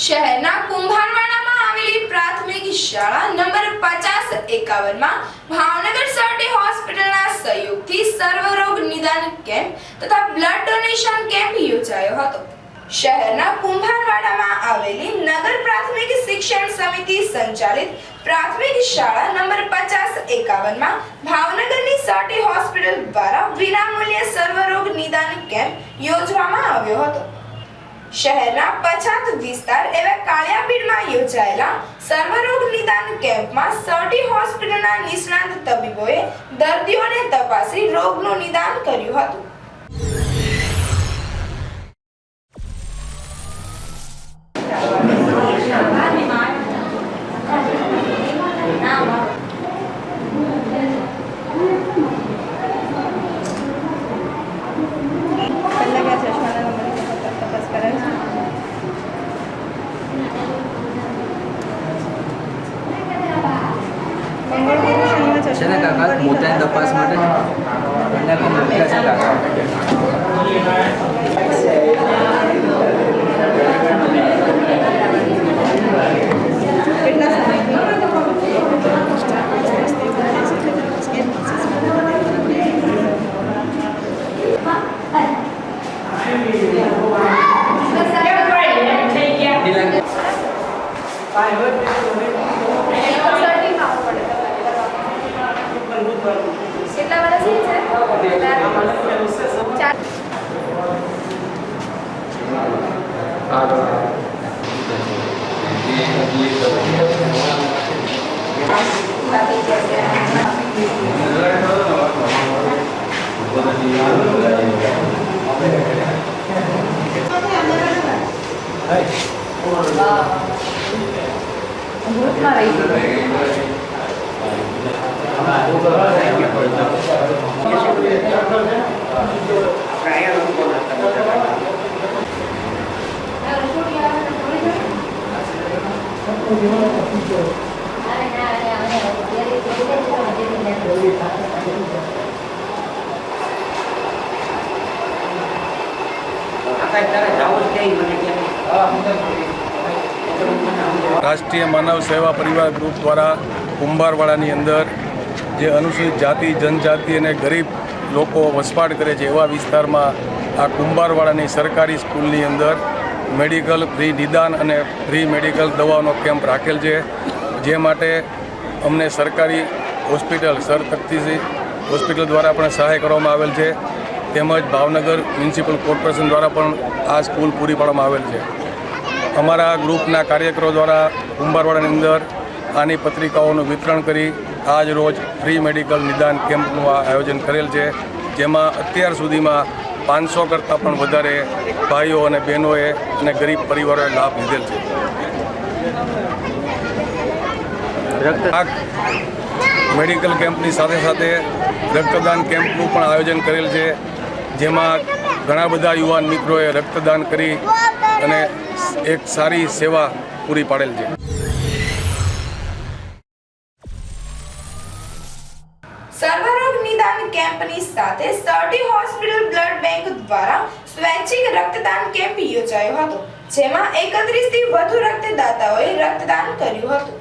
શહેરના કુંભારવાડામાં આવેલી પ્રાથમિક શાળા નંબર 5051 માં ભાવનગર સર્ટી હોસ્પિટલના સહયોગથી સર્વરોગ નિદાન કેમ્પ તથા બ્લડ ડોનેશન કેમ્પ યોજાયો હતો। શહેરના કુંભારવાડામાં આવેલી નગર પ્રાથમિક શિક્ષણ સમિતિ સંચાલિત પ્રાથમિક શાળા નંબર 5051 માં ભાવનગરની સર્ટી હોસ્પિટલ દ્વારા વિનામૂલ્યે સર્વરોગ નિદાન કેમ્પ યોજવામાં આવ્યો હતો। શહેરના પછાત વિસ્તાર એવા કાળિયાપીરમાં યોજાયેલા સર્વરોગ નિદાન કેમ્પમાં સર્ટી હોસ્પિટલના નિષ્ણાત તબીબોએ દર્દીઓને તપાસી રોગનું નિદાન કર્યું હતું। મોટા તપાસ માટે કેટલા વર્ષની છે? રાષ્ટ્રીય માનવ સેવા પરિવાર ગ્રુપ દ્વારા કુંભારવાડાની અંદર જે અનુસૂચિત જાતિ જનજાતિ અને ગરીબ લોકો વસવાટ કરે છે એવા વિસ્તારમાં આ કુંભારવાડાની સરકારી સ્કૂલની અંદર મેડિકલ ફ્રી નિદાન અને ફ્રી મેડિકલ દવાનો કેમ્પ રાખેલ છે, જે માટે અમને સરકારી હોસ્પિટલ સર તખ્તીસિંહ હોસ્પિટલ દ્વારા પણ સહાય કરવામાં આવેલ છે, તેમજ ભાવનગર મ્યુનિસિપલ કોર્પોરેશન દ્વારા પણ આ સ્કૂલ પૂરી પાડવામાં આવેલ છે। અમારા ગ્રુપના કાર્યકરો દ્વારા કુંભારવાડાની અંદર આની પત્રિકાઓનું વિતરણ કરી આજ રોજ ફ્રી મેડિકલ નિદાન કેમ્પનું આયોજન કરેલ છે, જેમાં અત્યાર સુધીમાં 500 કરતાં પણ વધારે ભાઈઓ અને બહેનોએ અને ગરીબ પરિવારોએ લાભ લીધેલ છે। આ મેડિકલ કેમ્પની સાથે સાથે રક્તદાન કેમ્પનું પણ આયોજન કરેલ છે, જેમાં ઘણા બધા યુવાન મિત્રોએ રક્તદાન કરી અને એક સારી સેવા પૂરી પાડેલ છે। સર્વરોગ નિદાન કેમ્પની સાથે સર્ટી હોસ્પિટલ બ્લડ બેંક દ્વારા સ્વૈચ્છિક રક્તદાન કેમ્પ યોજાયો હતો, જેમાં 31થી વધુ રક્તદાતાઓએ રક્તદાન કર્યું હતું।